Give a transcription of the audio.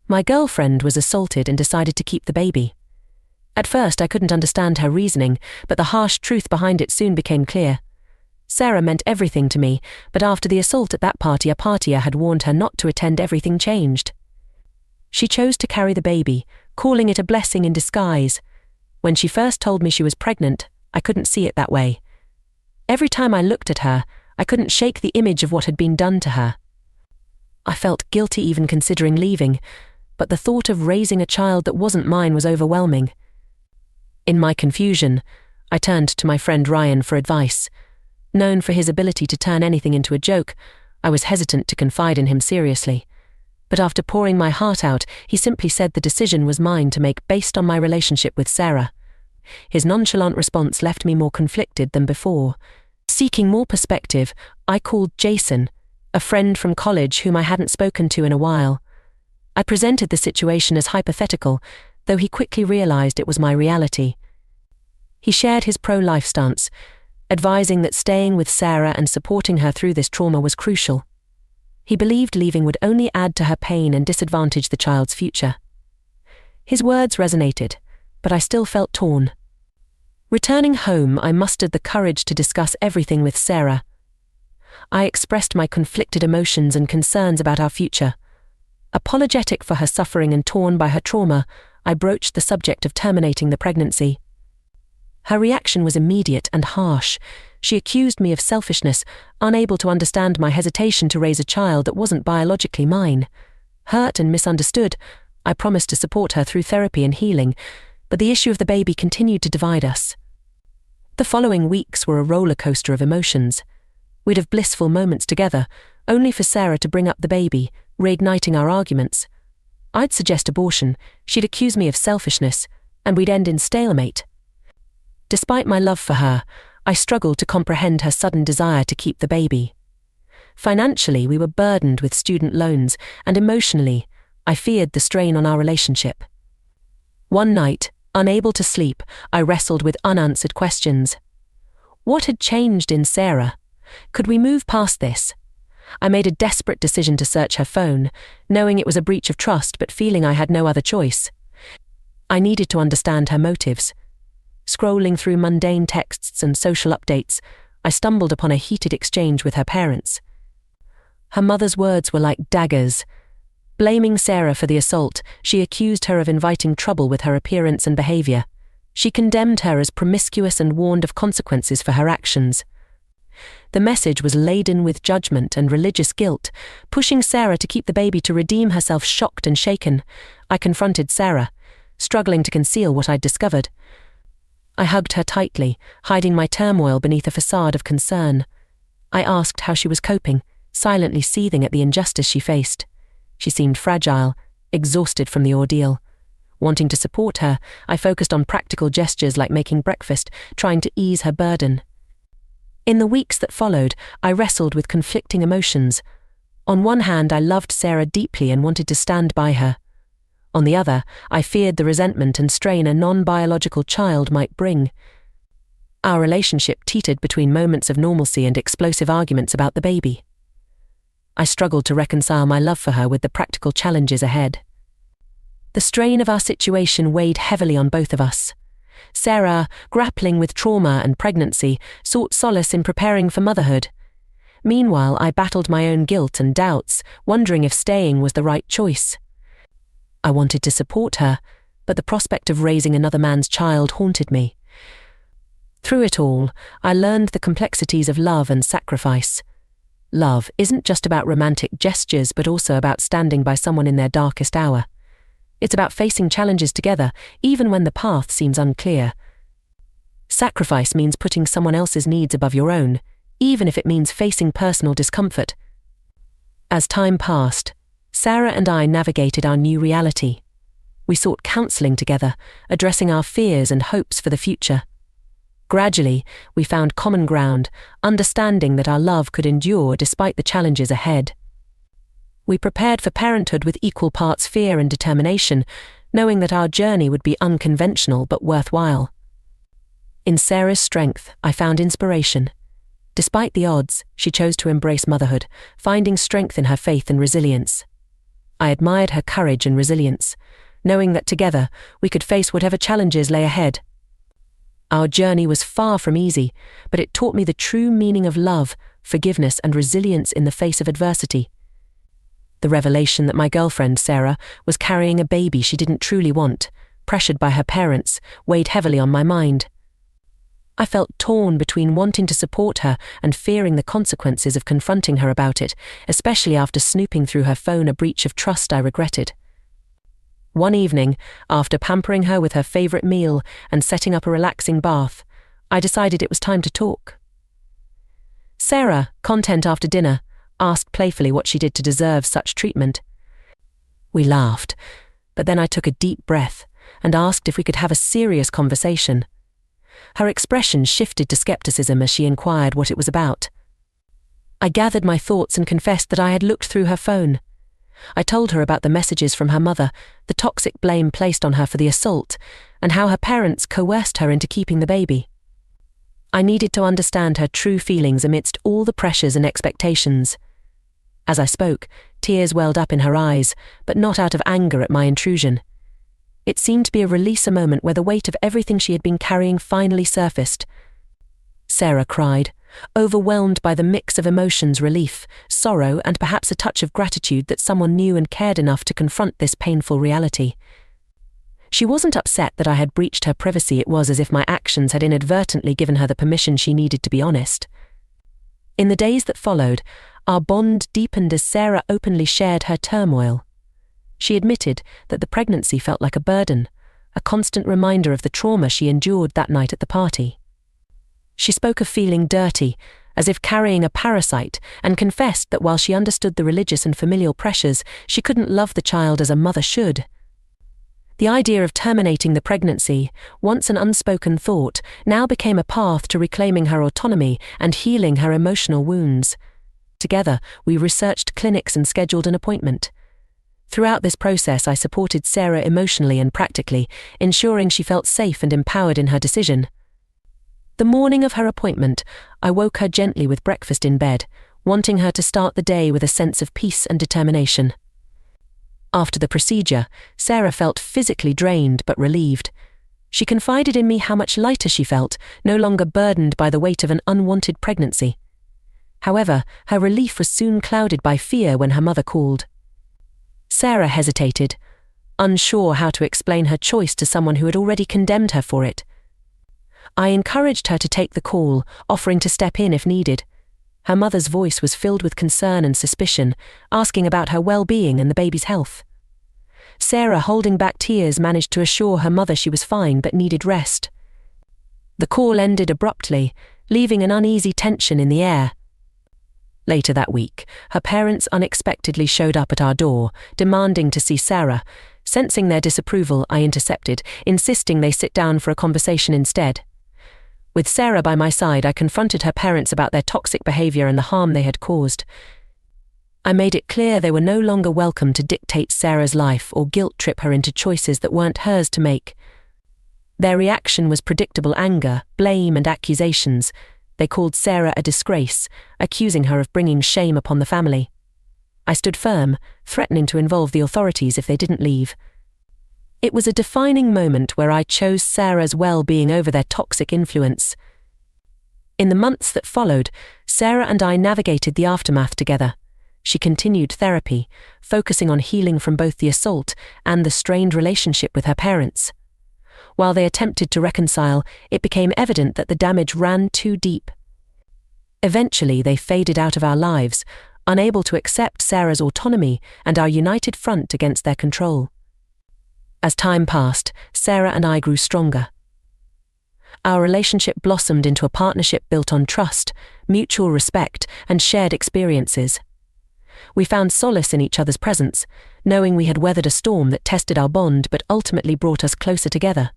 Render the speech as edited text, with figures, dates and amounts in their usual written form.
My girlfriend was assaulted and decided to keep the baby. At first I couldn't understand her reasoning, but the harsh truth behind it soon became clear. Sarah meant everything to me, but after the assault at that party, a partier had warned her not to attend. Everything changed. She chose to carry the baby, calling it a blessing in disguise. When she first told me she was pregnant, I couldn't see it that way. Every time I looked at her, I couldn't shake the image of what had been done to her. I felt guilty even considering leaving, but the thought of raising a child that wasn't mine was overwhelming. In my confusion, I turned to my friend Ryan for advice. Known for his ability to turn anything into a joke, I was hesitant to confide in him seriously. But after pouring my heart out, he simply said the decision was mine to make based on my relationship with Sarah. His nonchalant response left me more conflicted than before. Seeking more perspective, I called Jason, a friend from college whom I hadn't spoken to in a while. I presented the situation as hypothetical, though he quickly realized it was my reality. He shared his pro-life stance, advising that staying with Sarah and supporting her through this trauma was crucial. He believed leaving would only add to her pain and disadvantage the child's future. His words resonated, but I still felt torn. Returning home, I mustered the courage to discuss everything with Sarah. I expressed my conflicted emotions and concerns about our future. Apologetic for her suffering and torn by her trauma, I broached the subject of terminating the pregnancy. Her reaction was immediate and harsh. She accused me of selfishness, unable to understand my hesitation to raise a child that wasn't biologically mine. Hurt and misunderstood, I promised to support her through therapy and healing, but the issue of the baby continued to divide us. The following weeks were a roller coaster of emotions. We'd have blissful moments together, only for Sarah to bring up the baby, reigniting our arguments. I'd suggest abortion, she'd accuse me of selfishness, and we'd end in stalemate. Despite my love for her, I struggled to comprehend her sudden desire to keep the baby. Financially, we were burdened with student loans, and emotionally, I feared the strain on our relationship. One night, unable to sleep, I wrestled with unanswered questions. What had changed in Sarah? Could we move past this? I made a desperate decision to search her phone, knowing it was a breach of trust but feeling I had no other choice. I needed to understand her motives. Scrolling through mundane texts and social updates, I stumbled upon a heated exchange with her parents. Her mother's words were like daggers. Blaming Sarah for the assault, she accused her of inviting trouble with her appearance and behavior. She condemned her as promiscuous and warned of consequences for her actions. The message was laden with judgment and religious guilt, pushing Sarah to keep the baby to redeem herself. Shocked and shaken, I confronted Sarah, struggling to conceal what I'd discovered. I hugged her tightly, hiding my turmoil beneath a facade of concern. I asked how she was coping, silently seething at the injustice she faced. She seemed fragile, exhausted from the ordeal. Wanting to support her, I focused on practical gestures like making breakfast, trying to ease her burden. In the weeks that followed, I wrestled with conflicting emotions. On one hand, I loved Sarah deeply and wanted to stand by her. On the other, I feared the resentment and strain a non-biological child might bring. Our relationship teetered between moments of normalcy and explosive arguments about the baby. I struggled to reconcile my love for her with the practical challenges ahead. The strain of our situation weighed heavily on both of us. Sarah, grappling with trauma and pregnancy, sought solace in preparing for motherhood. Meanwhile, I battled my own guilt and doubts, wondering if staying was the right choice. I wanted to support her, but the prospect of raising another man's child haunted me. Through it all, I learned the complexities of love and sacrifice. Love isn't just about romantic gestures, but also about standing by someone in their darkest hour. It's about facing challenges together, even when the path seems unclear. Sacrifice means putting someone else's needs above your own, even if it means facing personal discomfort. As time passed, Sarah and I navigated our new reality. We sought counseling together, addressing our fears and hopes for the future. Gradually, we found common ground, understanding that our love could endure despite the challenges ahead. We prepared for parenthood with equal parts fear and determination, knowing that our journey would be unconventional but worthwhile. In Sarah's strength, I found inspiration. Despite the odds, she chose to embrace motherhood, finding strength in her faith and resilience. I admired her courage and resilience, knowing that together we could face whatever challenges lay ahead. Our journey was far from easy, but it taught me the true meaning of love, forgiveness, and resilience in the face of adversity. The revelation that my girlfriend, Sarah, was carrying a baby she didn't truly want, pressured by her parents, weighed heavily on my mind. I felt torn between wanting to support her and fearing the consequences of confronting her about it, especially after snooping through her phone a breach of trust I regretted. One evening, after pampering her with her favorite meal and setting up a relaxing bath, I decided it was time to talk. Sarah, content after dinner, asked playfully what she did to deserve such treatment. We laughed, but then I took a deep breath and asked if we could have a serious conversation. Her expression shifted to skepticism as she inquired what it was about. I gathered my thoughts and confessed that I had looked through her phone. I told her about the messages from her mother, the toxic blame placed on her for the assault, and how her parents coerced her into keeping the baby. I needed to understand her true feelings amidst all the pressures and expectations. As I spoke, tears welled up in her eyes, but not out of anger at my intrusion. It seemed to be a release, a moment where the weight of everything she had been carrying finally surfaced. Sarah cried, overwhelmed by the mix of emotions: relief, sorrow, and perhaps a touch of gratitude that someone knew and cared enough to confront this painful reality. She wasn't upset that I had breached her privacy. It was as if my actions had inadvertently given her the permission she needed to be honest. In the days that followed, our bond deepened as Sarah openly shared her turmoil. She admitted that the pregnancy felt like a burden, a constant reminder of the trauma she endured that night at the party. She spoke of feeling dirty, as if carrying a parasite, and confessed that while she understood the religious and familial pressures, she couldn't love the child as a mother should. The idea of terminating the pregnancy, once an unspoken thought, now became a path to reclaiming her autonomy and healing her emotional wounds. Together, we researched clinics and scheduled an appointment. Throughout this process, I supported Sarah emotionally and practically, ensuring she felt safe and empowered in her decision. The morning of her appointment, I woke her gently with breakfast in bed, wanting her to start the day with a sense of peace and determination. After the procedure, Sarah felt physically drained but relieved. She confided in me how much lighter she felt, no longer burdened by the weight of an unwanted pregnancy. However, her relief was soon clouded by fear when her mother called. Sarah hesitated, unsure how to explain her choice to someone who had already condemned her for it. I encouraged her to take the call, offering to step in if needed. Her mother's voice was filled with concern and suspicion, asking about her well-being and the baby's health. Sarah, holding back tears, managed to assure her mother she was fine but needed rest. The call ended abruptly, leaving an uneasy tension in the air. Later that week, her parents unexpectedly showed up at our door, demanding to see Sarah. Sensing their disapproval, I intercepted, insisting they sit down for a conversation instead. With Sarah by my side, I confronted her parents about their toxic behavior and the harm they had caused. I made it clear they were no longer welcome to dictate Sarah's life or guilt-trip her into choices that weren't hers to make. Their reaction was predictable: anger, blame, and accusations. They called Sarah a disgrace, accusing her of bringing shame upon the family. I stood firm, threatening to involve the authorities if they didn't leave. It was a defining moment where I chose Sarah's well-being over their toxic influence. In the months that followed, Sarah and I navigated the aftermath together. She continued therapy, focusing on healing from both the assault and the strained relationship with her parents. While they attempted to reconcile, it became evident that the damage ran too deep. Eventually, they faded out of our lives, unable to accept Sarah's autonomy and our united front against their control. As time passed, Sarah and I grew stronger. Our relationship blossomed into a partnership built on trust, mutual respect, and shared experiences. We found solace in each other's presence, knowing we had weathered a storm that tested our bond but ultimately brought us closer together.